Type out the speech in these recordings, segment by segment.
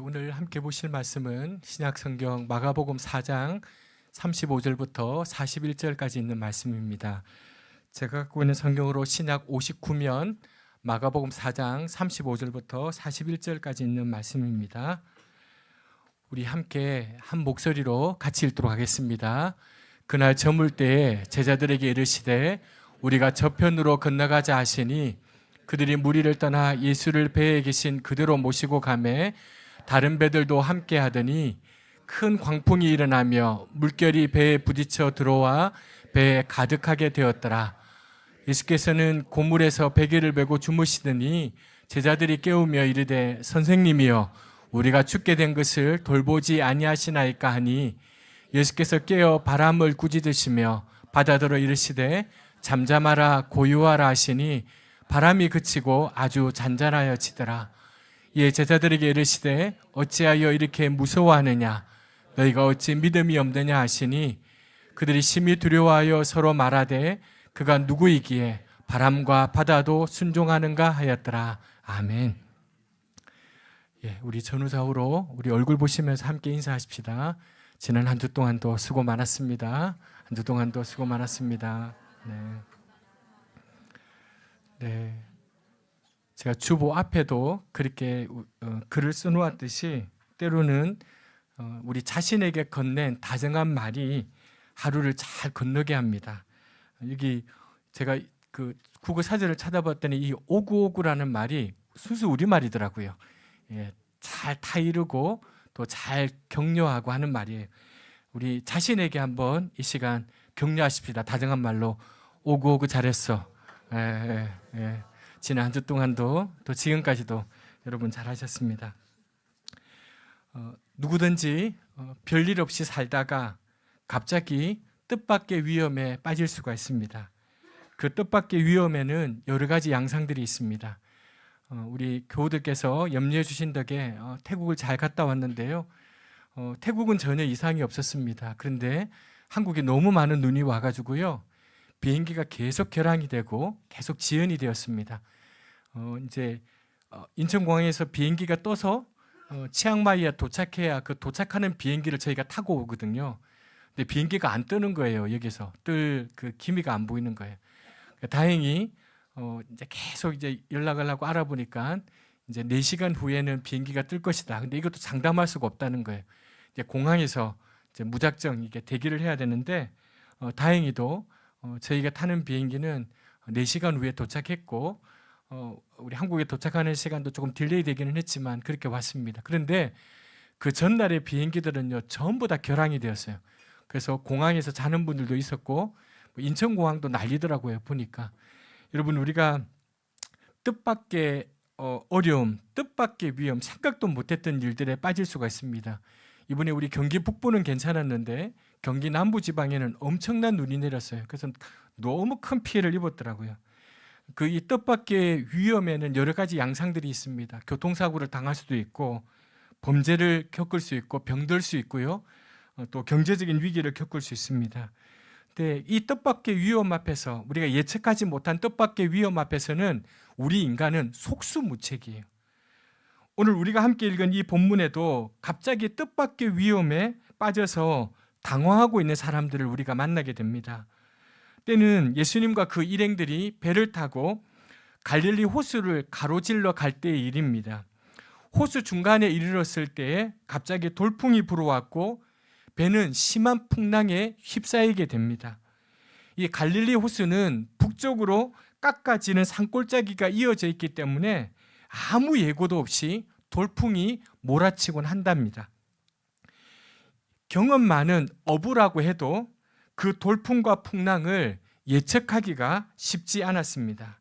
오늘 함께 보실 말씀은 신약성경 마가복음 4장 35절부터 41절까지 있는 말씀입니다. 제가 갖고 있는 성경으로 신약 59면 마가복음 4장 35절부터 41절까지 있는 말씀입니다. 우리 함께 한 목소리로 같이 읽도록 하겠습니다. 그날 저물 때에 제자들에게 이르시되 우리가 저편으로 건너가자 하시니 그들이 무리를 떠나 예수를 배에 계신 그대로 모시고 가매 다른 배들도 함께 하더니 큰 광풍이 일어나며 물결이 배에 부딪혀 들어와 배에 가득하게 되었더라. 예수께서는 고물에서 베개를 메고 주무시더니 제자들이 깨우며 이르되 선생님이여 우리가 죽게 된 것을 돌보지 아니하시나이까 하니 예수께서 깨어 바람을 꾸짖으시며 바다더러 이르시되 잠잠하라 고요하라 하시니 바람이 그치고 아주 잔잔하여지더라. 이에 제자들에게 이르시되 어찌하여 이렇게 무서워하느냐 너희가 어찌 믿음이 없느냐 하시니 그들이 심히 두려워하여 서로 말하되 그가 누구이기에 바람과 바다도 순종하는가 하였더라. 아멘. 우리 전후좌우로 우리 얼굴 보시면서 함께 인사하십시다. 지난 한 주 동안도 수고 많았습니다. 한 주 동안도 수고 많았습니다. 네. 제가 주보 앞에도 그렇게 글을 써놓았듯이 때로는 우리 자신에게 건넨 다정한 말이 하루를 잘 건너게 합니다. 여기 제가 그 국어 사전을 찾아봤더니 이 오구오구라는 말이 순수 우리말이더라고요. 잘 타이르고 또 잘 격려하고 하는 말이에요. 우리 자신에게 한번 이 시간 격려하십시다. 다정한 말로 오구오구 잘했어. 지난 한 주 동안도 또 지금까지도 여러분 잘하셨습니다. 누구든지 별일 없이 살다가 갑자기 뜻밖의 위험에 빠질 수가 있습니다. 그 뜻밖의 위험에는 여러 가지 양상들이 있습니다. 우리 교우들께서 염려해 주신 덕에 태국을 잘 갔다 왔는데요. 태국은 전혀 이상이 없었습니다. 그런데 한국에 너무 많은 눈이 와가지고요. 비행기가 계속 결항이 되고 계속 지연이 되었습니다. 이제 인천공항에서 비행기가 떠서 치앙마이에 도착해야 그 도착하는 비행기를 저희가 타고 오거든요. 근데 비행기가 안 뜨는 거예요. 여기서 뜰 그 기미가 안 보이는 거예요. 다행히 이제 계속 이제 연락을 하고 알아보니까 이제 4시간 후에는 비행기가 뜰 것이다. 근데 이것도 장담할 수가 없다는 거예요. 이제 공항에서 이제 무작정 이게 대기를 해야 되는데 다행히도 저희가 타는 비행기는 4시간 후에 도착했고 우리 한국에 도착하는 시간도 조금 딜레이 되기는 했지만 그렇게 왔습니다. 그런데 그 전날의 비행기들은요 전부 다 결항이 되었어요. 그래서 공항에서 자는 분들도 있었고 인천공항도 난리더라고요. 보니까 여러분 우리가 뜻밖의 어려움, 뜻밖의 위험, 생각도 못했던 일들에 빠질 수가 있습니다. 이번에 우리 경기 북부는 괜찮았는데 경기 남부 지방에는 엄청난 눈이 내렸어요. 그래서 너무 큰 피해를 입었더라고요. 그 이 뜻밖의 위험에는 여러 가지 양상들이 있습니다. 교통사고를 당할 수도 있고 범죄를 겪을 수 있고 병들 수 있고요. 또 경제적인 위기를 겪을 수 있습니다. 근데 이 뜻밖의 위험 앞에서 우리가 예측하지 못한 뜻밖의 위험 앞에서는 우리 인간은 속수무책이에요. 오늘 우리가 함께 읽은 이 본문에도 갑자기 뜻밖의 위험에 빠져서 당황하고 있는 사람들을 우리가 만나게 됩니다. 때는 예수님과 그 일행들이 배를 타고 갈릴리 호수를 가로질러 갈 때의 일입니다. 호수 중간에 이르렀을 때에 갑자기 돌풍이 불어왔고 배는 심한 풍랑에 휩싸이게 됩니다. 이 갈릴리 호수는 북쪽으로 깎아지는 산골짜기가 이어져 있기 때문에 아무 예고도 없이 돌풍이 몰아치곤 한답니다. 경험 많은 어부라고 해도 그 돌풍과 풍랑을 예측하기가 쉽지 않았습니다.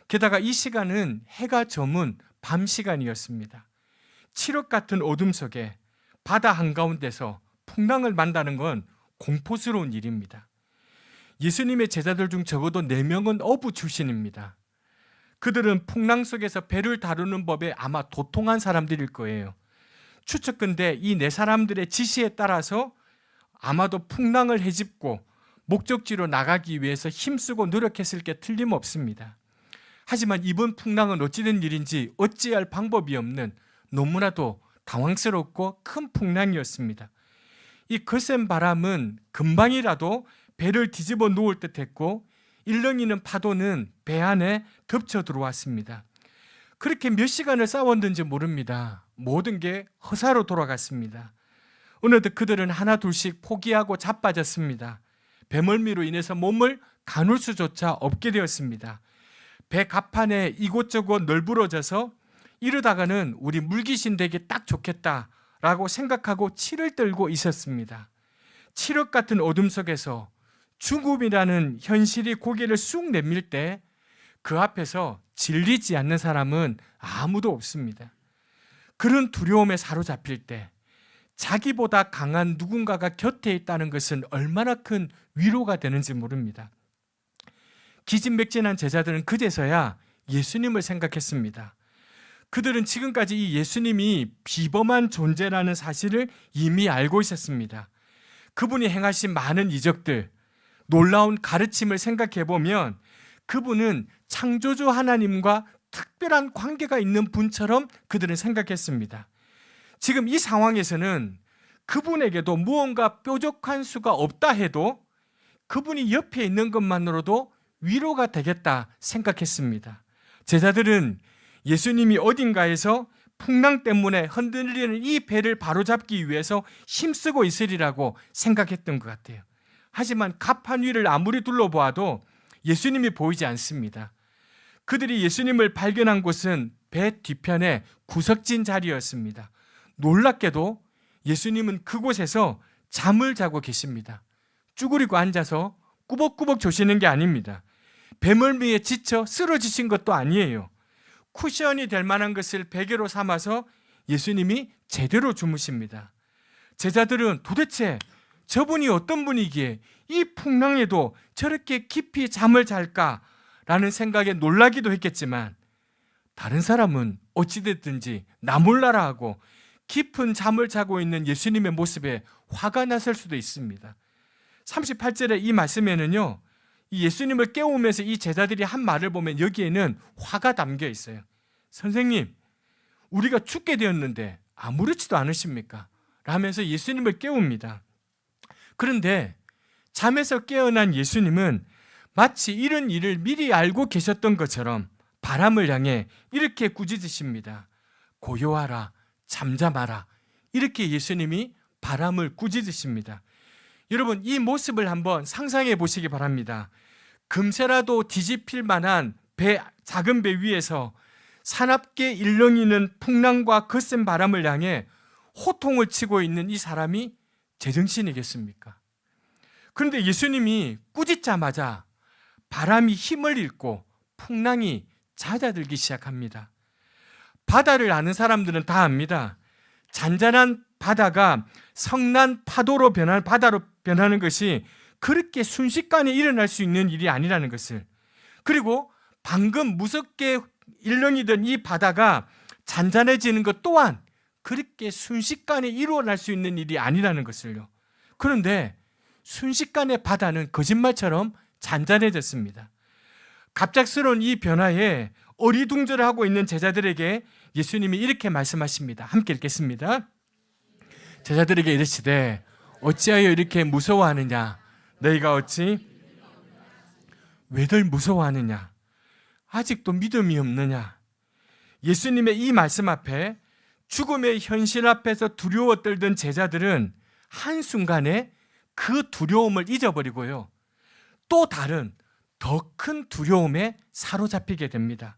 게다가 이 시간은 해가 저문 밤 시간이었습니다. 칠흑 같은 어둠 속에 바다 한가운데서 풍랑을 만나는 건 공포스러운 일입니다. 예수님의 제자들 중 적어도 4명은 어부 출신입니다. 그들은 풍랑 속에서 배를 다루는 법에 아마 도통한 사람들일 거예요. 추측컨대 이 4사람들의 지시에 따라서 아마도 풍랑을 헤집고 목적지로 나가기 위해서 힘쓰고 노력했을 게 틀림없습니다. 하지만 이번 풍랑은 어찌된 일인지 어찌할 방법이 없는 너무나도 당황스럽고 큰 풍랑이었습니다. 이 거센 바람은 금방이라도 배를 뒤집어 놓을 듯했고 일렁이는 파도는 배 안에 덮쳐 들어왔습니다. 그렇게 몇 시간을 싸웠는지 모릅니다. 모든 게 허사로 돌아갔습니다. 어느덧 그들은 하나 둘씩 포기하고 자빠졌습니다. 배멀미로 인해서 몸을 가눌 수조차 없게 되었습니다. 배 갑판에 이곳저곳 널브러져서 이러다가는 우리 물귀신 되기 딱 좋겠다라고 생각하고 치를 떨고 있었습니다. 칠흑 같은 어둠 속에서 죽음이라는 현실이 고개를 쑥 내밀 때 그 앞에서 질리지 않는 사람은 아무도 없습니다. 그런 두려움에 사로잡힐 때 자기보다 강한 누군가가 곁에 있다는 것은 얼마나 큰 위로가 되는지 모릅니다. 기진맥진한 제자들은 그제서야 예수님을 생각했습니다. 그들은 지금까지 이 예수님이 비범한 존재라는 사실을 이미 알고 있었습니다. 그분이 행하신 많은 이적들, 놀라운 가르침을 생각해 보면 그분은 창조주 하나님과 특별한 관계가 있는 분처럼 그들은 생각했습니다. 지금 이 상황에서는 그분에게도 무언가 뾰족한 수가 없다 해도 그분이 옆에 있는 것만으로도 위로가 되겠다 생각했습니다. 제자들은 예수님이 어딘가에서 풍랑 때문에 흔들리는 이 배를 바로잡기 위해서 힘쓰고 있으리라고 생각했던 것 같아요. 하지만 갑판 위를 아무리 둘러보아도 예수님이 보이지 않습니다. 그들이 예수님을 발견한 곳은 배 뒤편의 구석진 자리였습니다. 놀랍게도 예수님은 그곳에서 잠을 자고 계십니다. 쭈그리고 앉아서 꾸벅꾸벅 조시는 게 아닙니다. 배멀미에 지쳐 쓰러지신 것도 아니에요. 쿠션이 될 만한 것을 베개로 삼아서 예수님이 제대로 주무십니다. 제자들은 도대체 저분이 어떤 분이기에 이 풍랑에도 저렇게 깊이 잠을 잘까라는 생각에 놀라기도 했겠지만 다른 사람은 어찌됐든지 나 몰라라 하고 깊은 잠을 자고 있는 예수님의 모습에 화가 났을 수도 있습니다. 38절의 이 말씀에는요, 이 예수님을 깨우면서 이 제자들이 한 말을 보면 여기에는 화가 담겨 있어요. 선생님, 우리가 죽게 되었는데 아무렇지도 않으십니까? 라면서 예수님을 깨웁니다. 그런데 잠에서 깨어난 예수님은 마치 이런 일을 미리 알고 계셨던 것처럼 바람을 향해 이렇게 꾸짖으십니다. 고요하라, 잠잠하라. 이렇게 예수님이 바람을 꾸짖으십니다. 여러분, 이 모습을 한번 상상해 보시기 바랍니다. 금세라도 뒤집힐 만한 작은 배 위에서 사납게 일렁이는 풍랑과 거센 바람을 향해 호통을 치고 있는 이 사람이 제정신이겠습니까? 그런데 예수님이 꾸짖자마자 바람이 힘을 잃고 풍랑이 잦아들기 시작합니다. 바다를 아는 사람들은 다 압니다. 잔잔한 바다가 성난 바다로 변하는 것이 그렇게 순식간에 일어날 수 있는 일이 아니라는 것을, 그리고 방금 무섭게 일렁이던 이 바다가 잔잔해지는 것 또한 그렇게 순식간에 일어날 수 있는 일이 아니라는 것을요. 그런데 순식간에 바다는 거짓말처럼 잔잔해졌습니다. 갑작스러운 이 변화에 어리둥절하고 있는 제자들에게 예수님이 이렇게 말씀하십니다. 함께 읽겠습니다. 제자들에게 이르시되 어찌하여 이렇게 무서워하느냐? 너희가 어찌 왜들 무서워하느냐? 아직도 믿음이 없느냐? 예수님의 이 말씀 앞에, 죽음의 현실 앞에서 두려워 떨던 제자들은 한순간에 그 두려움을 잊어버리고요, 또 다른 더 큰 두려움에 사로잡히게 됩니다.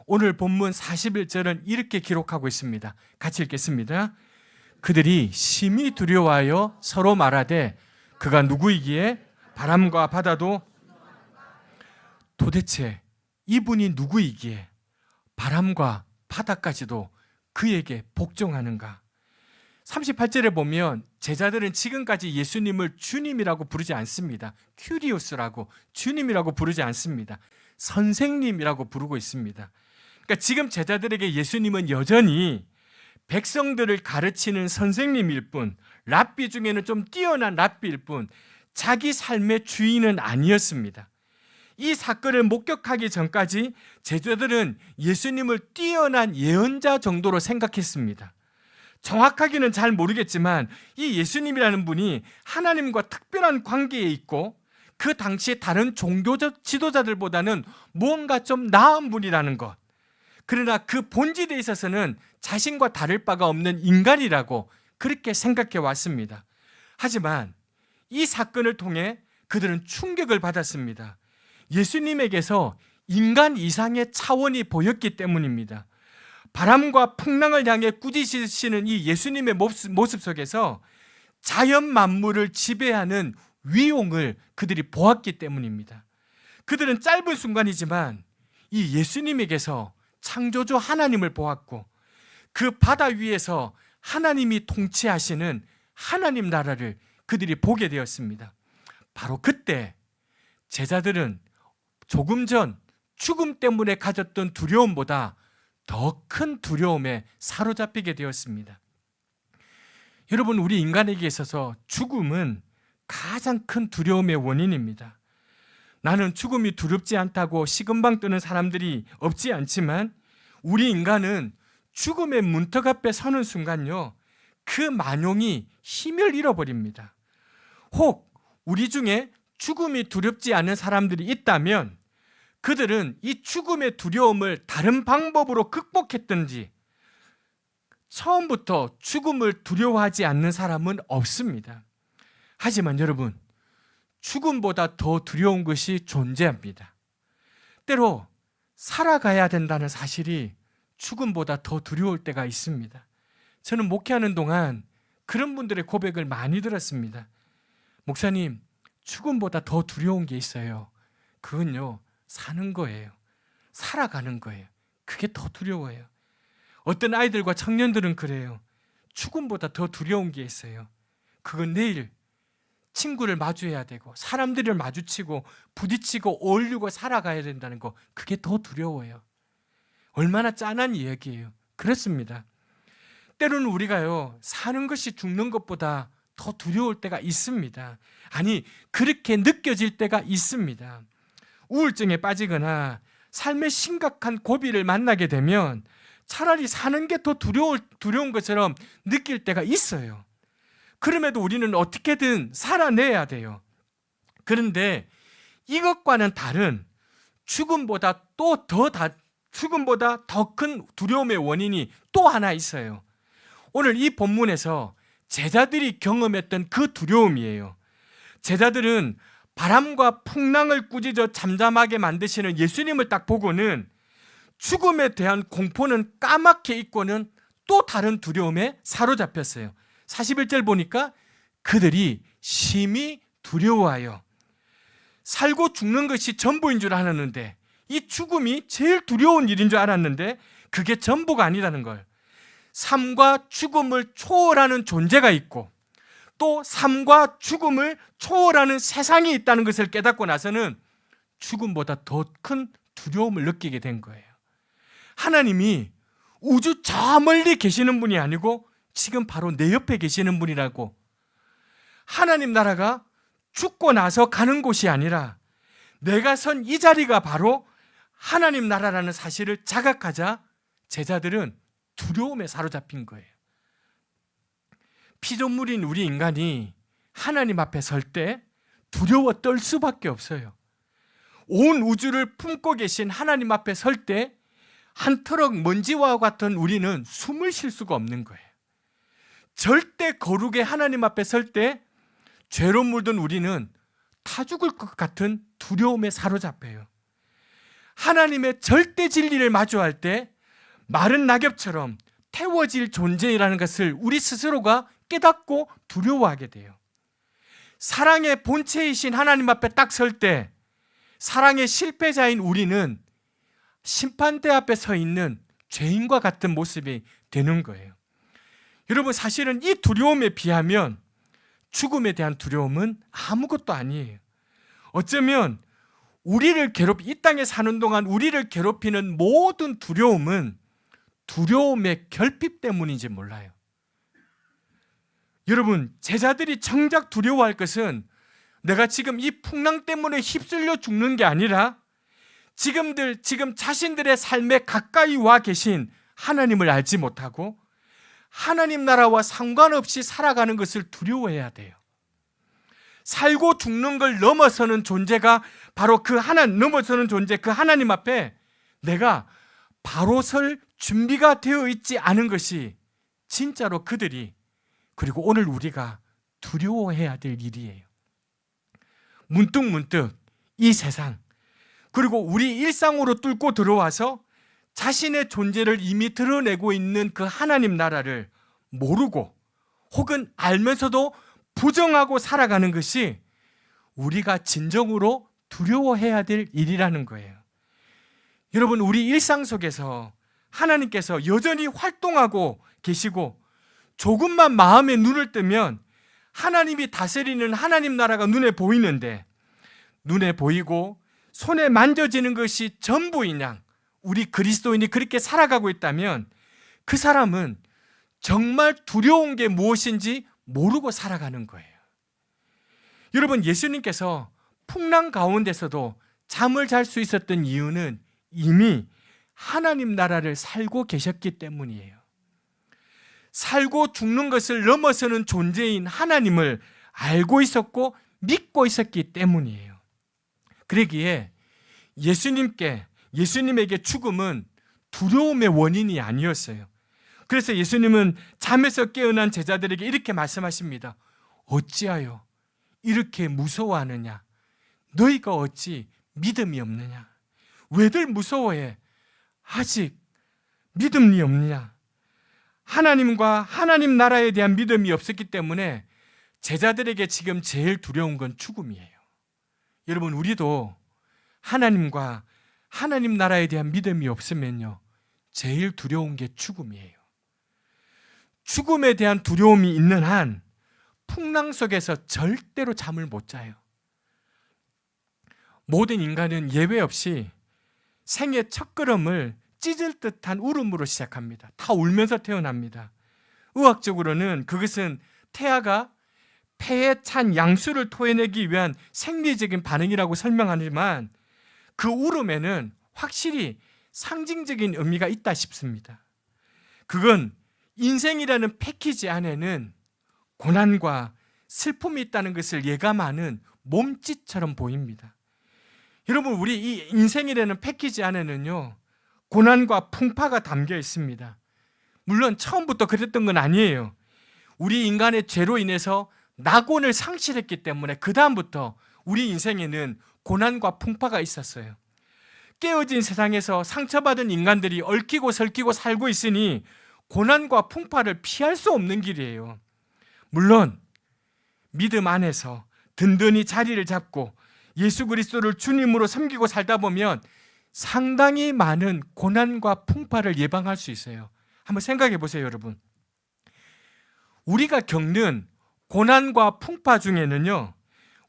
오늘 본문 41절은 이렇게 기록하고 있습니다. 같이 읽겠습니다. 그들이 심히 두려워하여 서로 말하되 그가 누구이기에 바람과 바다도, 도대체 이분이 누구이기에 바람과 바다까지도 그에게 복종하는가? 38절에 보면 제자들은 지금까지 예수님을 주님이라고 부르지 않습니다. 큐리오스라고, 주님이라고 부르지 않습니다. 선생님이라고 부르고 있습니다. 그러니까 지금 제자들에게 예수님은 여전히 백성들을 가르치는 선생님일 뿐, 랍비 중에는 좀 뛰어난 랍비일 뿐, 자기 삶의 주인은 아니었습니다. 이 사건을 목격하기 전까지 제자들은 예수님을 뛰어난 예언자 정도로 생각했습니다. 정확하게는 잘 모르겠지만 이 예수님이라는 분이 하나님과 특별한 관계에 있고 그 당시 다른 종교적 지도자들보다는 뭔가 좀 나은 분이라는 것, 그러나 그 본질에 있어서는 자신과 다를 바가 없는 인간이라고 그렇게 생각해 왔습니다. 하지만 이 사건을 통해 그들은 충격을 받았습니다. 예수님에게서 인간 이상의 차원이 보였기 때문입니다. 바람과 풍랑을 향해 꾸짖으시는 이 예수님의 모습 속에서 자연 만물을 지배하는 위용을 그들이 보았기 때문입니다. 그들은 짧은 순간이지만 이 예수님에게서 창조주 하나님을 보았고 그 바다 위에서 하나님이 통치하시는 하나님 나라를 그들이 보게 되었습니다. 바로 그때 제자들은 조금 전 죽음 때문에 가졌던 두려움보다 더 큰 두려움에 사로잡히게 되었습니다. 여러분, 우리 인간에게 있어서 죽음은 가장 큰 두려움의 원인입니다. 나는 죽음이 두렵지 않다고 식은방 뜨는 사람들이 없지 않지만 우리 인간은 죽음의 문턱 앞에 서는 순간요, 그 만용이 힘을 잃어버립니다. 혹 우리 중에 죽음이 두렵지 않은 사람들이 있다면 그들은 이 죽음의 두려움을 다른 방법으로 극복했든지 처음부터 죽음을 두려워하지 않는 사람은 없습니다. 하지만 여러분, 죽음보다 더 두려운 것이 존재합니다. 때로 살아가야 된다는 사실이 죽음보다 더 두려울 때가 있습니다. 저는 목회하는 동안 그런 분들의 고백을 많이 들었습니다. 목사님, 죽음보다 더 두려운 게 있어요. 그건요, 사는 거예요. 살아가는 거예요. 그게 더 두려워요. 어떤 아이들과 청년들은 그래요. 죽음보다 더 두려운 게 있어요. 그건 내일 친구를 마주해야 되고 사람들을 마주치고 부딪히고 어울리고 살아가야 된다는 거, 그게 더 두려워요. 얼마나 짠한 이야기예요. 그렇습니다. 때로는 우리가요, 사는 것이 죽는 것보다 더 두려울 때가 있습니다. 아니, 그렇게 느껴질 때가 있습니다. 우울증에 빠지거나 삶의 심각한 고비를 만나게 되면 차라리 사는 게 더 두려운 것처럼 느낄 때가 있어요. 그럼에도 우리는 어떻게든 살아내야 돼요. 그런데 이것과는 다른 죽음보다 더 큰 두려움의 원인이 또 하나 있어요. 오늘 이 본문에서 제자들이 경험했던 그 두려움이에요. 제자들은 바람과 풍랑을 꾸짖어 잠잠하게 만드시는 예수님을 딱 보고는 죽음에 대한 공포는 까맣게 잊고는 또 다른 두려움에 사로잡혔어요. 41절 보니까 그들이 심히 두려워하여, 살고 죽는 것이 전부인 줄 알았는데, 이 죽음이 제일 두려운 일인 줄 알았는데 그게 전부가 아니라는 걸, 삶과 죽음을 초월하는 존재가 있고 또 삶과 죽음을 초월하는 세상이 있다는 것을 깨닫고 나서는 죽음보다 더 큰 두려움을 느끼게 된 거예요. 하나님이 우주 저 멀리 계시는 분이 아니고 지금 바로 내 옆에 계시는 분이라고, 하나님 나라가 죽고 나서 가는 곳이 아니라 내가 선 이 자리가 바로 하나님 나라라는 사실을 자각하자 제자들은 두려움에 사로잡힌 거예요. 피조물인 우리 인간이 하나님 앞에 설 때 두려워 떨 수밖에 없어요. 온 우주를 품고 계신 하나님 앞에 설 때 한 트럭 먼지와 같은 우리는 숨을 쉴 수가 없는 거예요. 절대 거룩의 하나님 앞에 설 때 죄로 물든 우리는 타 죽을 것 같은 두려움에 사로잡혀요. 하나님의 절대 진리를 마주할 때 마른 낙엽처럼 태워질 존재라는 것을 우리 스스로가 깨닫고 두려워하게 돼요. 사랑의 본체이신 하나님 앞에 딱 설 때 사랑의 실패자인 우리는 심판대 앞에 서 있는 죄인과 같은 모습이 되는 거예요. 여러분, 사실은 이 두려움에 비하면 죽음에 대한 두려움은 아무것도 아니에요. 어쩌면 이 땅에 사는 동안 우리를 괴롭히는 모든 두려움은 두려움의 결핍 때문인지 몰라요. 여러분, 제자들이 정작 두려워할 것은 내가 지금 이 풍랑 때문에 휩쓸려 죽는 게 아니라 지금 자신들의 삶에 가까이 와 계신 하나님을 알지 못하고 하나님 나라와 상관없이 살아가는 것을 두려워해야 돼요. 살고 죽는 걸 넘어서는 존재가 바로 그 넘어서는 존재, 그 하나님 앞에 내가 바로 설 준비가 되어 있지 않은 것이 진짜로 그들이, 그리고 오늘 우리가 두려워해야 될 일이에요. 문득 이 세상, 그리고 우리 일상으로 뚫고 들어와서 자신의 존재를 이미 드러내고 있는 그 하나님 나라를 모르고 혹은 알면서도 부정하고 살아가는 것이 우리가 진정으로 두려워해야 될 일이라는 거예요. 여러분, 우리 일상 속에서 하나님께서 여전히 활동하고 계시고 조금만 마음의 눈을 뜨면 하나님이 다스리는 하나님 나라가 눈에 보이는데, 눈에 보이고 손에 만져지는 것이 전부인 양 우리 그리스도인이 그렇게 살아가고 있다면 그 사람은 정말 두려운 게 무엇인지 모르고 살아가는 거예요. 여러분, 예수님께서 풍랑 가운데서도 잠을 잘 수 있었던 이유는 이미 하나님 나라를 살고 계셨기 때문이에요. 살고 죽는 것을 넘어서는 존재인 하나님을 알고 있었고 믿고 있었기 때문이에요. 그러기에 예수님에게 죽음은 두려움의 원인이 아니었어요. 그래서 예수님은 잠에서 깨어난 제자들에게 이렇게 말씀하십니다. 어찌하여 이렇게 무서워하느냐? 너희가 어찌 믿음이 없느냐? 왜들 무서워해? 아직 믿음이 없느냐? 하나님과 하나님 나라에 대한 믿음이 없었기 때문에 제자들에게 지금 제일 두려운 건 죽음이에요. 여러분, 우리도 하나님과 하나님 나라에 대한 믿음이 없으면요, 제일 두려운 게 죽음이에요. 죽음에 대한 두려움이 있는 한 풍랑 속에서 절대로 잠을 못 자요. 모든 인간은 예외 없이 생의 첫걸음을 찢을 듯한 울음으로 시작합니다. 다 울면서 태어납니다. 의학적으로는 그것은 태아가 폐에 찬 양수를 토해내기 위한 생리적인 반응이라고 설명하지만 그 울음에는 확실히 상징적인 의미가 있다 싶습니다. 그건 인생이라는 패키지 안에는 고난과 슬픔이 있다는 것을 예감하는 몸짓처럼 보입니다. 여러분, 우리 이 인생이라는 패키지 안에는요, 고난과 풍파가 담겨 있습니다. 물론 처음부터 그랬던 건 아니에요. 우리 인간의 죄로 인해서 낙원을 상실했기 때문에 그 다음부터 우리 인생에는 고난과 풍파가 있었어요. 깨어진 세상에서 상처받은 인간들이 얽히고 설키고 살고 있으니 고난과 풍파를 피할 수 없는 길이에요. 물론 믿음 안에서 든든히 자리를 잡고 예수 그리스도를 주님으로 섬기고 살다 보면 상당히 많은 고난과 풍파를 예방할 수 있어요. 한번 생각해 보세요, 여러분. 우리가 겪는 고난과 풍파 중에는요,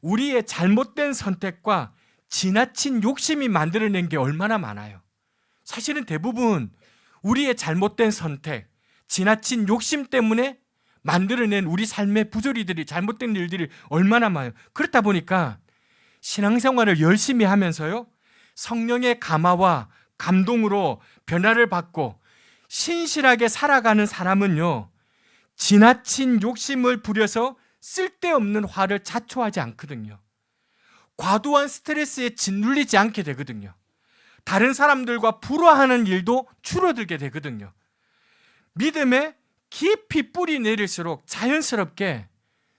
우리의 잘못된 선택과 지나친 욕심이 만들어낸 게 얼마나 많아요. 사실은 대부분 우리의 잘못된 선택, 지나친 욕심 때문에 만들어낸 우리 삶의 부조리들이, 잘못된 일들이 얼마나 많아요. 그렇다 보니까 신앙생활을 열심히 하면서요, 성령의 감화와 감동으로 변화를 받고 신실하게 살아가는 사람은요, 지나친 욕심을 부려서 쓸데없는 화를 자초하지 않거든요. 과도한 스트레스에 짓눌리지 않게 되거든요. 다른 사람들과 불화하는 일도 줄어들게 되거든요. 믿음에 깊이 뿌리 내릴수록 자연스럽게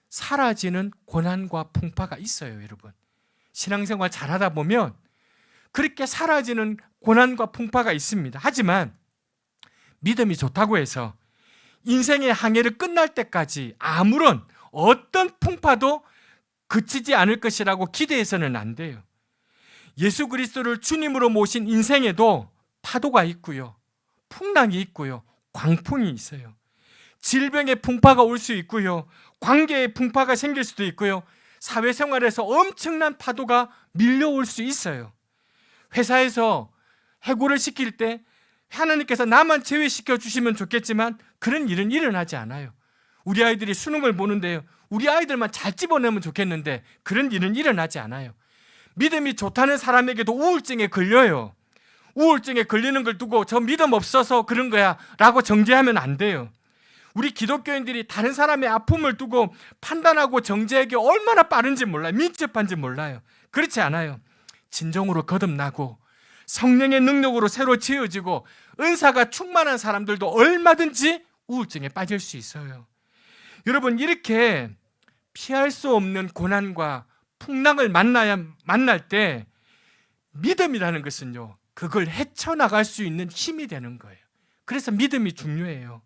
사라지는 고난과 풍파가 있어요, 여러분. 신앙생활 잘하다 보면 그렇게 사라지는 고난과 풍파가 있습니다. 하지만 믿음이 좋다고 해서 인생의 항해를 끝날 때까지 아무런 어떤 풍파도 그치지 않을 것이라고 기대해서는 안 돼요. 예수 그리스도를 주님으로 모신 인생에도 파도가 있고요, 풍랑이 있고요, 광풍이 있어요. 질병의 풍파가 올 수 있고요, 관계의 풍파가 생길 수도 있고요, 사회생활에서 엄청난 파도가 밀려올 수 있어요. 회사에서 해고를 시킬 때 하나님께서 나만 제외시켜 주시면 좋겠지만 그런 일은 일어나지 않아요. 우리 아이들이 수능을 보는데요, 우리 아이들만 잘 집어내면 좋겠는데 그런 일은 일어나지 않아요. 믿음이 좋다는 사람에게도 우울증에 걸려요. 우울증에 걸리는 걸 두고 저 믿음 없어서 그런 거야 라고 정죄하면 안 돼요. 우리 기독교인들이 다른 사람의 아픔을 두고 판단하고 정죄하기 얼마나 빠른지 몰라요. 민첩한지 몰라요. 그렇지 않아요. 진정으로 거듭나고 성령의 능력으로 새로 지어지고 은사가 충만한 사람들도 얼마든지 우울증에 빠질 수 있어요. 여러분, 이렇게 피할 수 없는 고난과 풍랑을 만날 때 믿음이라는 것은요, 그걸 헤쳐나갈 수 있는 힘이 되는 거예요. 그래서 믿음이 중요해요.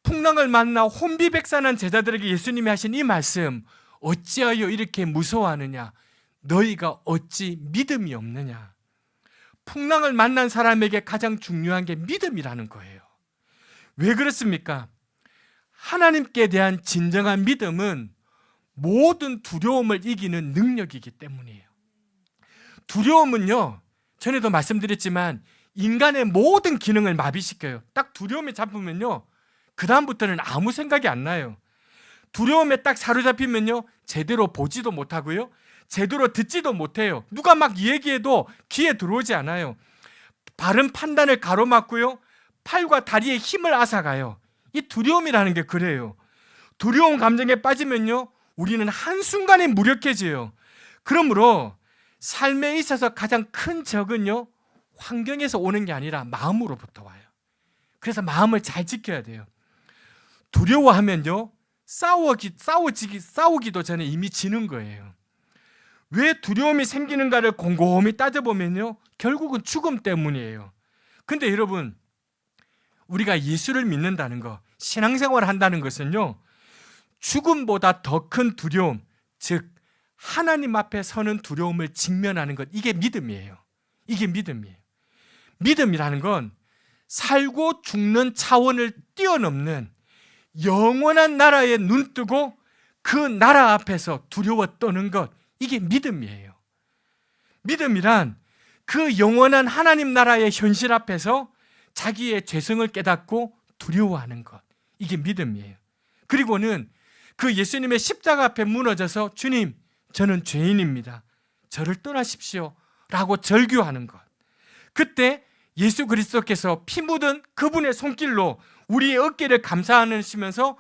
풍랑을 만나 혼비백산한 제자들에게 예수님이 하신 이 말씀, 어찌하여 이렇게 무서워하느냐? 너희가 어찌 믿음이 없느냐? 풍랑을 만난 사람에게 가장 중요한 게 믿음이라는 거예요. 왜 그렇습니까? 하나님께 대한 진정한 믿음은 모든 두려움을 이기는 능력이기 때문이에요. 두려움은요, 전에도 말씀드렸지만 인간의 모든 기능을 마비시켜요. 딱 두려움에 잡으면요, 그 다음부터는 아무 생각이 안 나요. 두려움에 딱 사로잡히면요, 제대로 보지도 못하고요, 제대로 듣지도 못해요. 누가 막 얘기해도 귀에 들어오지 않아요. 바른 판단을 가로막고요, 팔과 다리에 힘을 앗아가요. 이 두려움이라는 게 그래요. 두려움 감정에 빠지면요, 우리는 한순간에 무력해져요. 그러므로 삶에 있어서 가장 큰 적은요, 환경에서 오는 게 아니라 마음으로부터 와요. 그래서 마음을 잘 지켜야 돼요. 두려워하면요, 싸우기도 전에 이미 지는 거예요. 왜 두려움이 생기는가를 곰곰이 따져보면요, 결국은 죽음 때문이에요. 근데 여러분, 우리가 예수를 믿는다는 거, 신앙생활을 한다는 것은요, 죽음보다 더 큰 두려움, 즉 하나님 앞에 서는 두려움을 직면하는 것, 이게 믿음이에요. 이게 믿음이에요. 믿음이라는 건 살고 죽는 차원을 뛰어넘는 영원한 나라에 눈뜨고 그 나라 앞에서 두려워 떠는 것, 이게 믿음이에요. 믿음이란 그 영원한 하나님 나라의 현실 앞에서 자기의 죄성을 깨닫고 두려워하는 것, 이게 믿음이에요. 그리고는 그 예수님의 십자가 앞에 무너져서 주님, 저는 죄인입니다, 저를 떠나십시오 라고 절규하는 것. 그때 예수 그리스도께서 피 묻은 그분의 손길로 우리의 어깨를 감싸안으시면서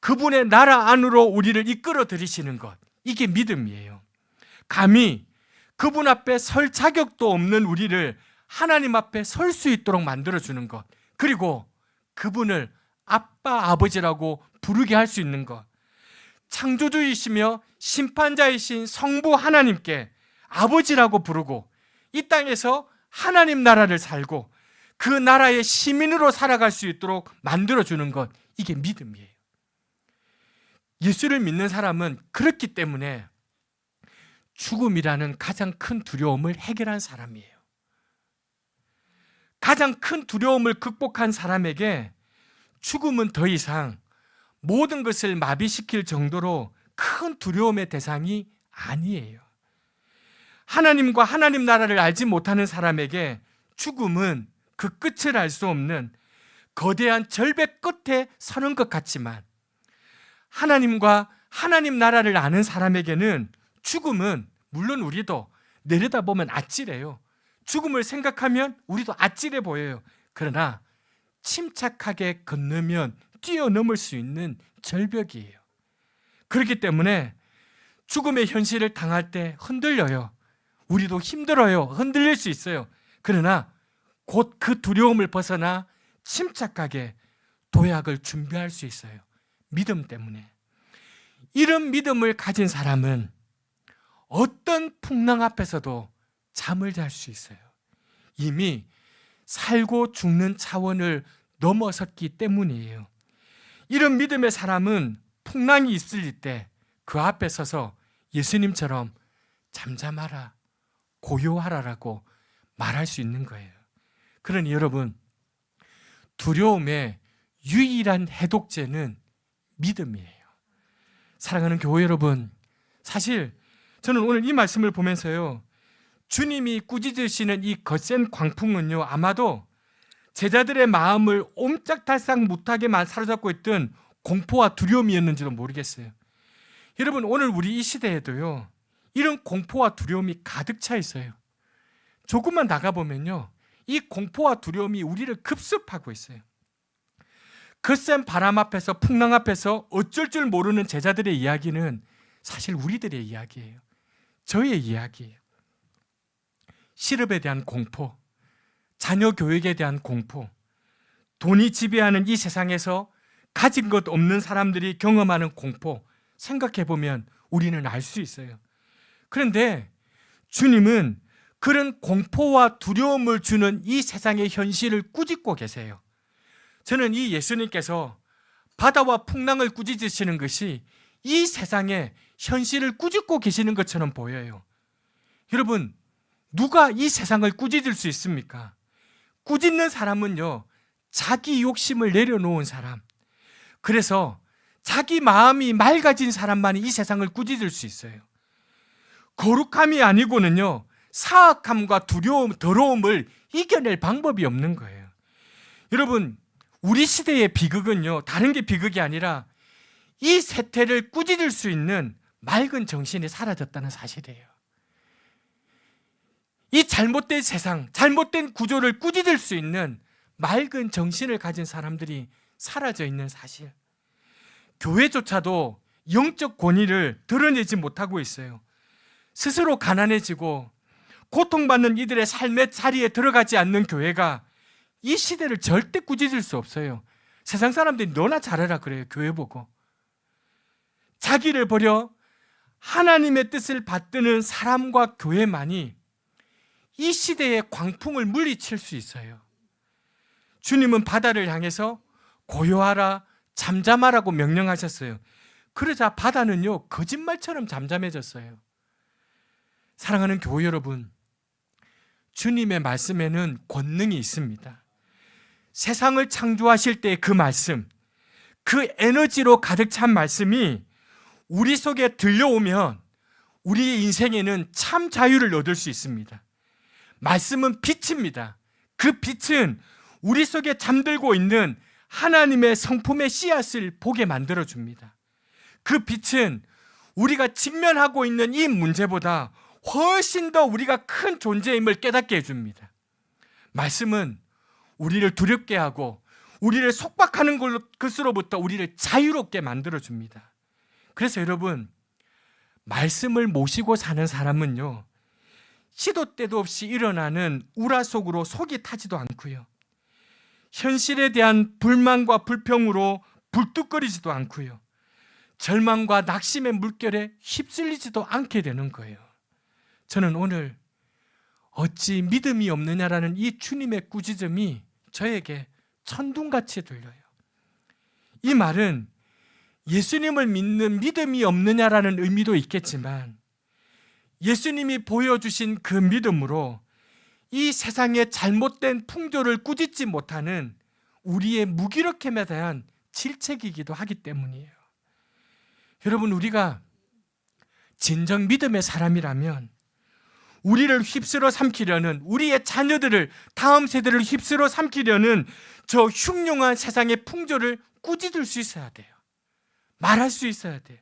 그분의 나라 안으로 우리를 이끌어 들이시는 것, 이게 믿음이에요. 감히 그분 앞에 설 자격도 없는 우리를 하나님 앞에 설 수 있도록 만들어주는 것, 그리고 그분을 아빠, 아버지라고 부르게 할 수 있는 것, 창조주이시며 심판자이신 성부 하나님께 아버지라고 부르고 이 땅에서 하나님 나라를 살고 그 나라의 시민으로 살아갈 수 있도록 만들어주는 것, 이게 믿음이에요. 예수를 믿는 사람은 그렇기 때문에 죽음이라는 가장 큰 두려움을 해결한 사람이에요. 가장 큰 두려움을 극복한 사람에게 죽음은 더 이상 모든 것을 마비시킬 정도로 큰 두려움의 대상이 아니에요. 하나님과 하나님 나라를 알지 못하는 사람에게 죽음은 그 끝을 알 수 없는 거대한 절벽 끝에 서는 것 같지만, 하나님과 하나님 나라를 아는 사람에게는 죽음은, 물론 우리도 내려다보면 아찔해요. 죽음을 생각하면 우리도 아찔해 보여요. 그러나 침착하게 건너면 뛰어넘을 수 있는 절벽이에요. 그렇기 때문에 죽음의 현실을 당할 때 흔들려요. 우리도 힘들어요. 흔들릴 수 있어요. 그러나 곧 그 두려움을 벗어나 침착하게 도약을 준비할 수 있어요. 믿음 때문에. 이런 믿음을 가진 사람은 어떤 풍랑 앞에서도 잠을 잘 수 있어요. 이미 살고 죽는 차원을 넘어섰기 때문이에요. 이런 믿음의 사람은 풍랑이 있을 때 그 앞에 서서 예수님처럼 잠잠하라, 고요하라라고 말할 수 있는 거예요. 그러니 여러분, 두려움의 유일한 해독제는 믿음이에요. 사랑하는 교회 여러분, 사실 저는 오늘 이 말씀을 보면서요, 주님이 꾸짖으시는 이 거센 광풍은요, 아마도 제자들의 마음을 옴짝달싹 못하게 사로잡고 있던 공포와 두려움이었는지도 모르겠어요. 여러분, 오늘 우리 이 시대에도요, 이런 공포와 두려움이 가득 차 있어요. 조금만 나가보면요, 이 공포와 두려움이 우리를 급습하고 있어요. 거센 바람 앞에서, 풍랑 앞에서 어쩔 줄 모르는 제자들의 이야기는 사실 우리들의 이야기예요. 저의 이야기예요. 실업에 대한 공포, 자녀 교육에 대한 공포, 돈이 지배하는 이 세상에서 가진 것 없는 사람들이 경험하는 공포, 생각해보면 우리는 알 수 있어요. 그런데 주님은 그런 공포와 두려움을 주는 이 세상의 현실을 꾸짖고 계세요. 저는 이 예수님께서 바다와 풍랑을 꾸짖으시는 것이 이 세상의 현실을 꾸짖고 계시는 것처럼 보여요. 여러분, 누가 이 세상을 꾸짖을 수 있습니까? 꾸짖는 사람은요, 자기 욕심을 내려놓은 사람, 그래서 자기 마음이 맑아진 사람만이 이 세상을 꾸짖을 수 있어요. 거룩함이 아니고는요, 사악함과 두려움, 더러움을 이겨낼 방법이 없는 거예요. 여러분, 우리 시대의 비극은요, 다른 게 비극이 아니라 이 세태를 꾸짖을 수 있는 맑은 정신이 사라졌다는 사실이에요. 이 잘못된 세상, 잘못된 구조를 꾸짖을 수 있는 맑은 정신을 가진 사람들이 사라져 있는 사실. 교회조차도 영적 권위를 드러내지 못하고 있어요. 스스로 가난해지고 고통받는 이들의 삶의 자리에 들어가지 않는 교회가 이 시대를 절대 꾸짖을 수 없어요. 세상 사람들이 너나 잘해라 그래요. 교회 보고. 자기를 버려 하나님의 뜻을 받드는 사람과 교회만이 이 시대의 광풍을 물리칠 수 있어요. 주님은 바다를 향해서 고요하라, 잠잠하라고 명령하셨어요. 그러자 바다는요, 거짓말처럼 잠잠해졌어요. 사랑하는 교회 여러분, 주님의 말씀에는 권능이 있습니다. 세상을 창조하실 때 그 말씀, 그 에너지로 가득 찬 말씀이 우리 속에 들려오면 우리의 인생에는 참 자유를 얻을 수 있습니다. 말씀은 빛입니다. 그 빛은 우리 속에 잠들고 있는 하나님의 성품의 씨앗을 보게 만들어줍니다. 그 빛은 우리가 직면하고 있는 이 문제보다 훨씬 더 우리가 큰 존재임을 깨닫게 해줍니다. 말씀은 우리를 두렵게 하고 우리를 속박하는 것으로부터 우리를 자유롭게 만들어줍니다. 그래서 여러분, 말씀을 모시고 사는 사람은요, 시도 때도 없이 일어나는 우라 속으로 속이 타지도 않고요, 현실에 대한 불만과 불평으로 불뚝거리지도 않고요, 절망과 낙심의 물결에 휩쓸리지도 않게 되는 거예요. 저는 오늘 어찌 믿음이 없느냐라는 이 주님의 꾸짖음이 저에게 천둥같이 들려요. 이 말은 예수님을 믿는 믿음이 없느냐라는 의미도 있겠지만 예수님이 보여주신 그 믿음으로 이 세상의 잘못된 풍조를 꾸짖지 못하는 우리의 무기력함에 대한 질책이기도 하기 때문이에요. 여러분, 우리가 진정 믿음의 사람이라면 우리를 휩쓸어 삼키려는, 우리의 자녀들을, 다음 세대를 휩쓸어 삼키려는 저 흉흉한 세상의 풍조를 꾸짖을 수 있어야 돼요. 말할 수 있어야 돼요.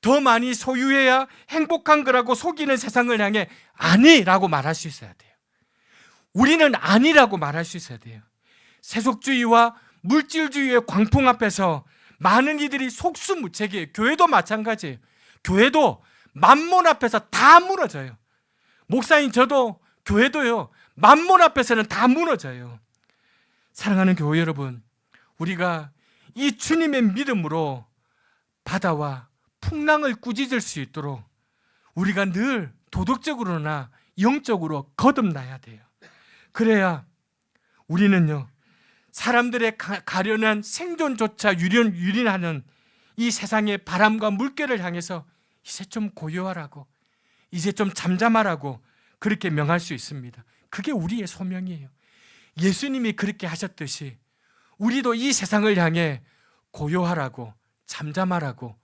더 많이 소유해야 행복한 거라고 속이는 세상을 향해 아니라고 말할 수 있어야 돼요. 우리는 아니라고 말할 수 있어야 돼요. 세속주의와 물질주의의 광풍 앞에서 많은 이들이 속수무책이에요. 교회도 마찬가지예요. 교회도 만몬 앞에서 다 무너져요. 목사인 저도, 교회도요, 만몬 앞에서는 다 무너져요. 사랑하는 교회 여러분, 우리가 이 주님의 믿음으로 바다와 풍랑을 꾸짖을 수 있도록 우리가 늘 도덕적으로나 영적으로 거듭나야 돼요. 그래야 우리는요, 사람들의 가련한 생존조차 유린하는 이 세상의 바람과 물결을 향해서 이제 좀 고요하라고, 이제 좀 잠잠하라고 그렇게 명할 수 있습니다. 그게 우리의 소명이에요. 예수님이 그렇게 하셨듯이 우리도 이 세상을 향해 고요하라고, 잠잠하라고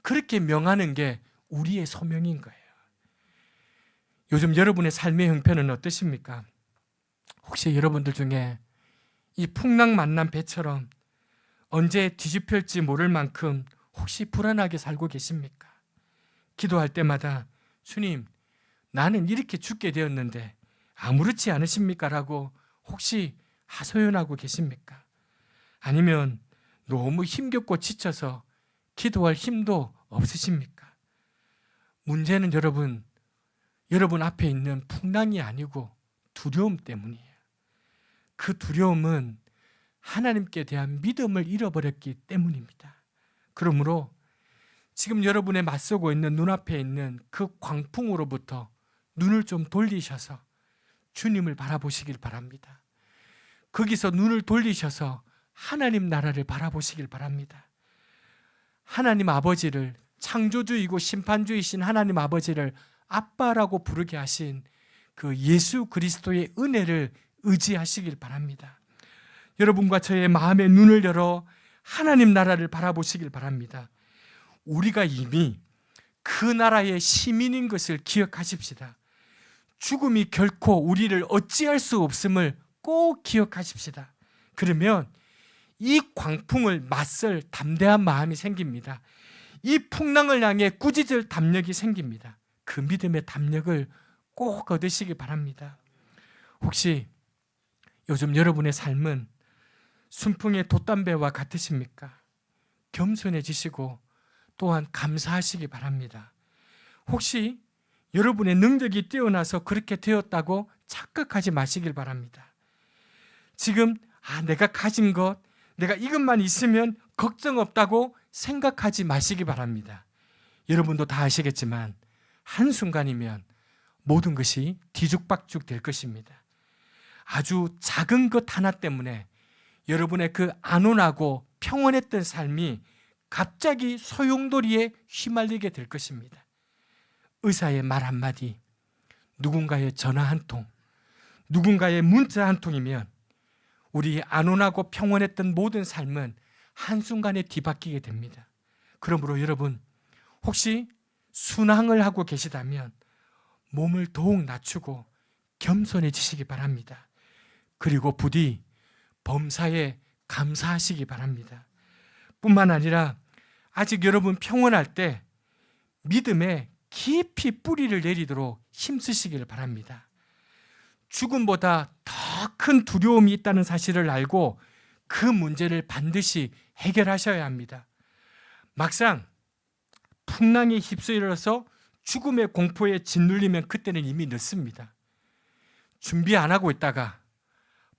그렇게 명하는 게 우리의 소명인 거예요. 요즘 여러분의 삶의 형편은 어떠십니까? 혹시 여러분들 중에 이 풍랑 만난 배처럼 언제 뒤집힐지 모를 만큼 혹시 불안하게 살고 계십니까? 기도할 때마다 주님, 나는 이렇게 죽게 되었는데 아무렇지 않으십니까? 라고 혹시 하소연하고 계십니까? 아니면 너무 힘겹고 지쳐서 기도할 힘도 없으십니까? 문제는 여러분 앞에 있는 풍랑이 아니고 두려움 때문이에요. 그 두려움은 하나님께 대한 믿음을 잃어버렸기 때문입니다. 그러므로 지금 여러분의 맞서고 있는 눈앞에 있는 그 광풍으로부터 눈을 좀 돌리셔서 주님을 바라보시길 바랍니다. 거기서 눈을 돌리셔서 하나님 나라를 바라보시길 바랍니다. 하나님 아버지를, 창조주이고 심판주이신 하나님 아버지를 아빠라고 부르게 하신 그 예수 그리스도의 은혜를 의지하시길 바랍니다. 여러분과 저의 마음의 눈을 열어 하나님 나라를 바라보시길 바랍니다. 우리가 이미 그 나라의 시민인 것을 기억하십시다. 죽음이 결코 우리를 어찌할 수 없음을 꼭 기억하십시다. 그러면 이 광풍을 맞설 담대한 마음이 생깁니다. 이 풍랑을 향해 꾸짖을 담력이 생깁니다. 그 믿음의 담력을 꼭 얻으시기 바랍니다. 혹시 요즘 여러분의 삶은 순풍의 돛담배와 같으십니까? 겸손해지시고 또한 감사하시기 바랍니다. 혹시 여러분의 능력이 뛰어나서 그렇게 되었다고 착각하지 마시길 바랍니다. 지금 내가 가진 것, 내가 이것만 있으면 걱정 없다고 생각하지 마시기 바랍니다. 여러분도 다 아시겠지만 한순간이면 모든 것이 뒤죽박죽 될 것입니다. 아주 작은 것 하나 때문에 여러분의 그 안온하고 평온했던 삶이 갑자기 소용돌이에 휘말리게 될 것입니다. 의사의 말 한마디, 누군가의 전화 한 통, 누군가의 문자 한 통이면 우리 안온하고 평온했던 모든 삶은 한순간에 뒤바뀌게 됩니다. 그러므로 여러분, 혹시 순항을 하고 계시다면 몸을 더욱 낮추고 겸손해지시기 바랍니다. 그리고 부디 범사에 감사하시기 바랍니다. 뿐만 아니라 아직 여러분 평온할 때 믿음에 깊이 뿌리를 내리도록 힘쓰시기를 바랍니다. 죽음보다 더 큰 두려움이 있다는 사실을 알고 그 문제를 반드시 해결하셔야 합니다. 막상 풍랑에 휩쓸려서 죽음의 공포에 짓눌리면 그때는 이미 늦습니다. 준비 안 하고 있다가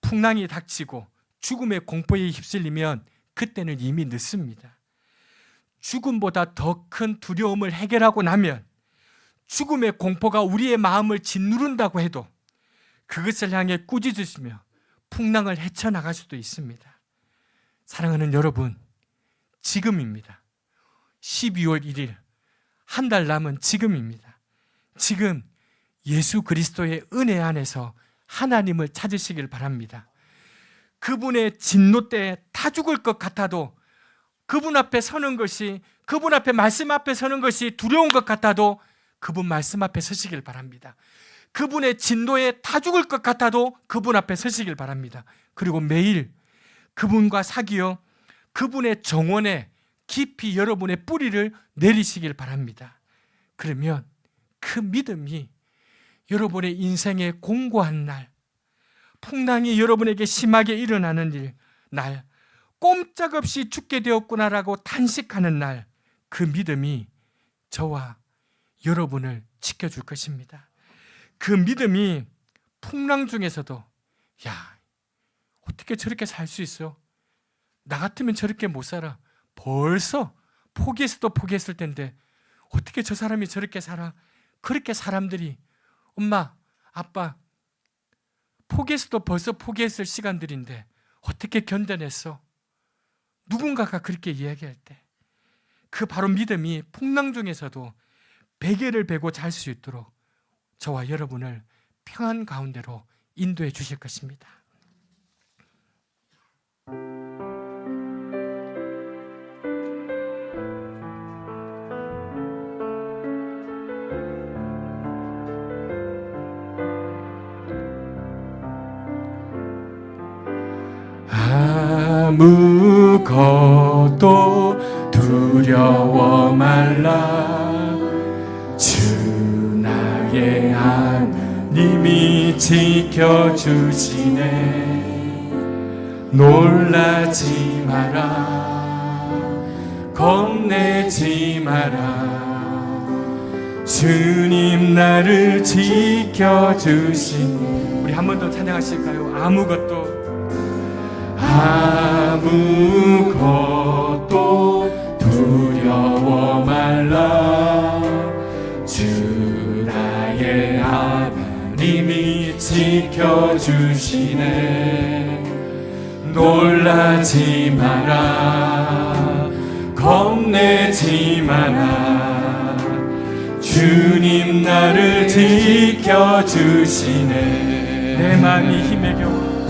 풍랑이 닥치고 죽음의 공포에 휩쓸리면 그때는 이미 늦습니다. 죽음보다 더 큰 두려움을 해결하고 나면 죽음의 공포가 우리의 마음을 짓누른다고 해도 그것을 향해 꾸짖으시며 풍랑을 헤쳐나갈 수도 있습니다. 사랑하는 여러분, 지금입니다. 12월 1일, 한 달 남은 지금입니다. 지금 예수 그리스도의 은혜 안에서 하나님을 찾으시길 바랍니다. 그분의 진노 때에 다 죽을 것 같아도 그분 앞에 서는 것이, 그분 앞에 말씀 앞에 서는 것이 두려운 것 같아도 그분 말씀 앞에 서시길 바랍니다. 그분의 진노에 다 죽을 것 같아도 그분 앞에 서시길 바랍니다. 그리고 매일 그분과 사귀어 그분의 정원에 깊이 여러분의 뿌리를 내리시길 바랍니다. 그러면 그 믿음이 여러분의 인생의 공고한 날, 풍랑이 여러분에게 심하게 일어나는 날, 꼼짝없이 죽게 되었구나라고 탄식하는 날, 그 믿음이 저와 여러분을 지켜줄 것입니다. 그 믿음이 풍랑 중에서도 어떻게 저렇게 살 수 있어? 나 같으면 저렇게 못 살아. 벌써 포기했어도 포기했을 텐데 어떻게 저 사람이 저렇게 살아? 그렇게 사람들이, 엄마, 아빠, 포기했어도 벌써 포기했을 시간들인데 어떻게 견뎌냈어? 누군가가 그렇게 이야기할 때 그 바로 믿음이 풍랑 중에서도 베개를 베고 잘 수 있도록 저와 여러분을 평안 가운데로 인도해 주실 것입니다. 아무것도 두려워 말라. 주 나의 하나님이 지켜주시네. 놀라지 마라. 겁내지 마라. 주님 나를 지켜주신. 우리 한 번 더 찬양하실까요? 아무것도 두려워 말라. 주 나의 하나님이 지켜주시네. 놀라지 마라. 겁내지 마라. 주님 나를 지켜주시네. 내 마음이 힘에 겨워,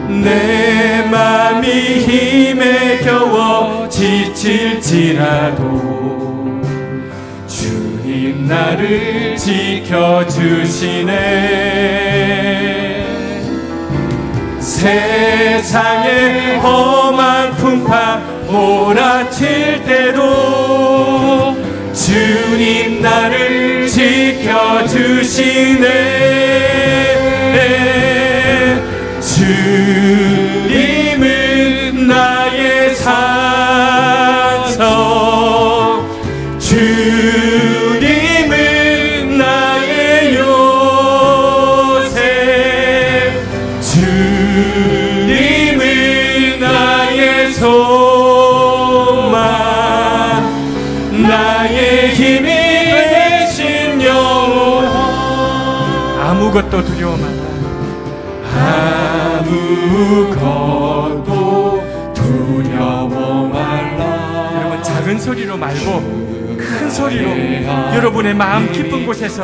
내 마음이 힘에 겨워 지칠지라도 주님 나를 지켜주시네. 세상의 험한 풍파 몰아칠 때도 주님 나를 지켜주시네. 주님은 나의 산성, 주님은 나의 요새, 주님은 나의 소망, 나의 힘이 되신 영혼. 아무것도 두려워 말라. 아무것도 두려워 말라. 여러분 작은 소리로 말고 큰 소리로 여러분의 마음 깊은 곳에서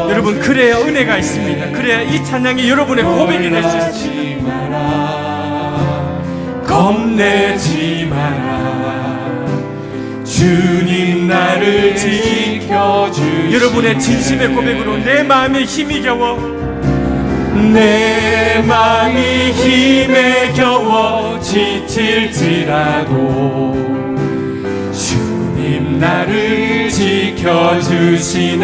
여러분 그래야 은혜가 있습니다. 그래야 이 찬양이 여러분의 고백이 될 수 있습니다. 겁내지 마라. 주님 나를 지켜주시네. 여러분의 진심의 고백으로 내 마음에 힘이 겨워, 내 마음이 힘에 겨워 지칠지라도 주님 나를 지켜주시네.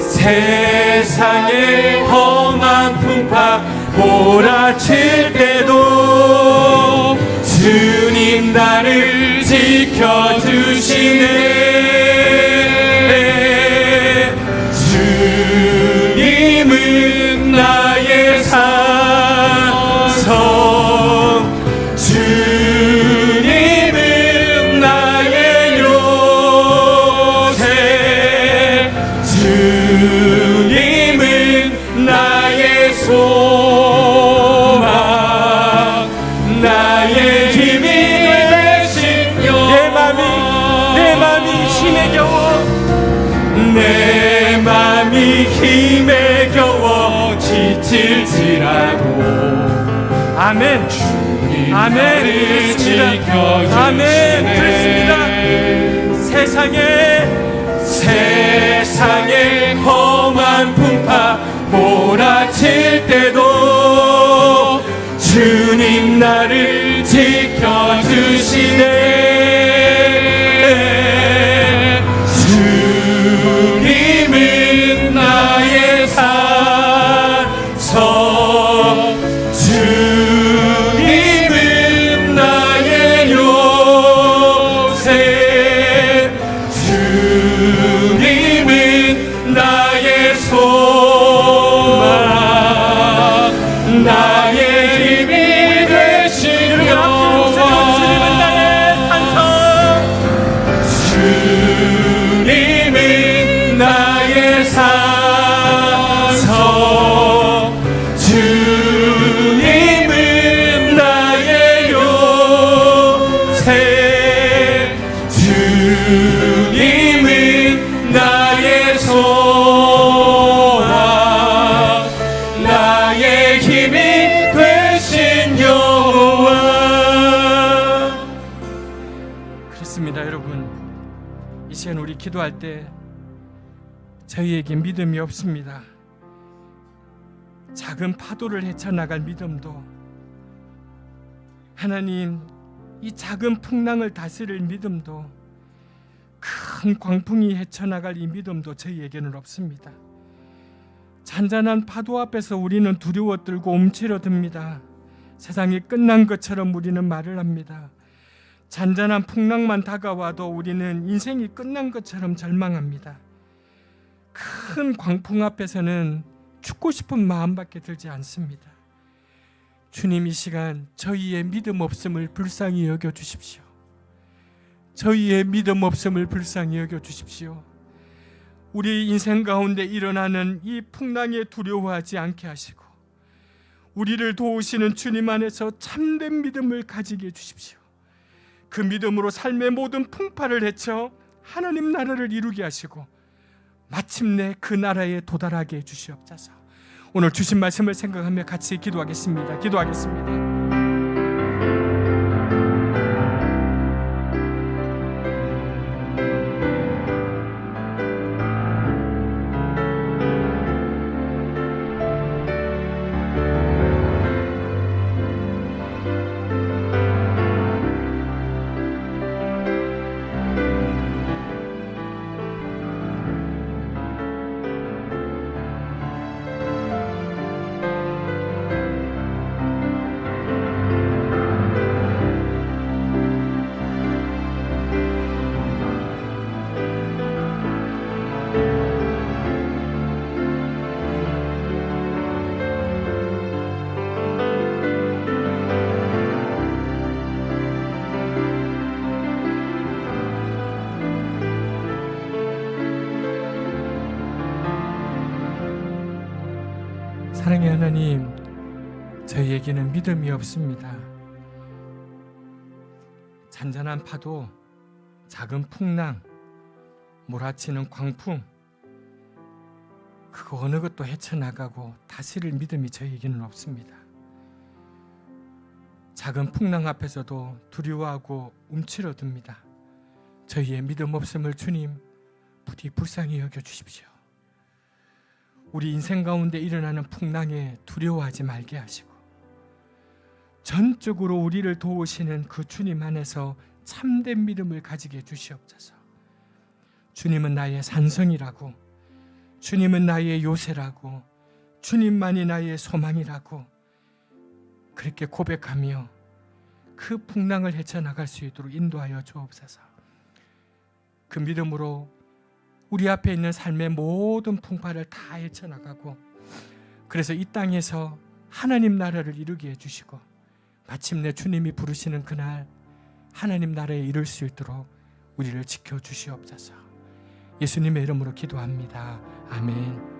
세상의 험한 풍파 몰아칠 때도 주님 나를 지켜주시네. 주님은 나의 산성, 주님은 나의 요새, 주님은 나의 소망, 나의 힘이 되신 영혼. 내 맘이 힘에 겨워, 내 맘이 힘에 겨워 지칠지라도. 아멘. 아멘. 그렇습니다. 아멘. 그렇습니다. 세상의 험한 풍파 몰아칠 때도 주님 나를 지켜주시네. 주님은 나의 산성, 주님은 나의 요새, 주님은 나의 소망, 나의 힘이 되신 여호와. 주님은 나의 산성, 주님은 나의 산성, 주님은 나의 요새, 주님은 나의 소망, 나의 힘이 되신 여호와. 그렇습니다. 여러분, 이 시간 우리 기도할 때 저희에게 믿음이 없습니다. 작은 파도를 헤쳐나갈 믿음도, 하나님 이 작은 풍랑을 다스릴 믿음도, 큰 광풍이 헤쳐나갈 이 믿음도 저희에게는 없습니다. 잔잔한 파도 앞에서 우리는 두려워 떨고 움츠러듭니다. 세상이 끝난 것처럼 우리는 말을 합니다. 잔잔한 풍랑만 다가와도 우리는 인생이 끝난 것처럼 절망합니다. 큰 광풍 앞에서는 죽고 싶은 마음밖에 들지 않습니다. 주님, 이 시간 저희의 믿음 없음을 불쌍히 여겨 주십시오. 저희의 믿음 없음을 불쌍히 여겨 주십시오. 우리 인생 가운데 일어나는 이 풍랑에 두려워하지 않게 하시고 우리를 도우시는 주님 안에서 참된 믿음을 가지게 해주십시오. 그 믿음으로 삶의 모든 풍파를 헤쳐 하나님 나라를 이루게 하시고 마침내 그 나라에 도달하게 해주시옵소서. 오늘 주신 말씀을 생각하며 같이 기도하겠습니다. 사랑의 하나님, 저희에게는 믿음이 없습니다. 잔잔한 파도, 작은 풍랑, 몰아치는 광풍, 그거 어느 것도 헤쳐나가고 다스릴 믿음이 저희에게는 없습니다. 작은 풍랑 앞에서도 두려워하고 움츠러듭니다. 저희의 믿음 없음을 주님 부디 불쌍히 여겨주십시오. 우리 인생 가운데 일어나는 풍랑에 두려워하지 말게 하시고 전적으로 우리를 도우시는 그 주님 안에서 참된 믿음을 가지게 해주시옵소서. 주님은 나의 산성이라고, 주님은 나의 요새라고, 주님만이 나의 소망이라고 그렇게 고백하며 그 풍랑을 헤쳐나갈 수 있도록 인도하여 주옵소서. 그 믿음으로 우리 앞에 있는 삶의 모든 풍파를 다 헤쳐나가고 그래서 이 땅에서 하나님 나라를 이루게 해주시고 마침내 주님이 부르시는 그날 하나님 나라에 이룰 수 있도록 우리를 지켜주시옵소서. 예수님의 이름으로 기도합니다. 아멘.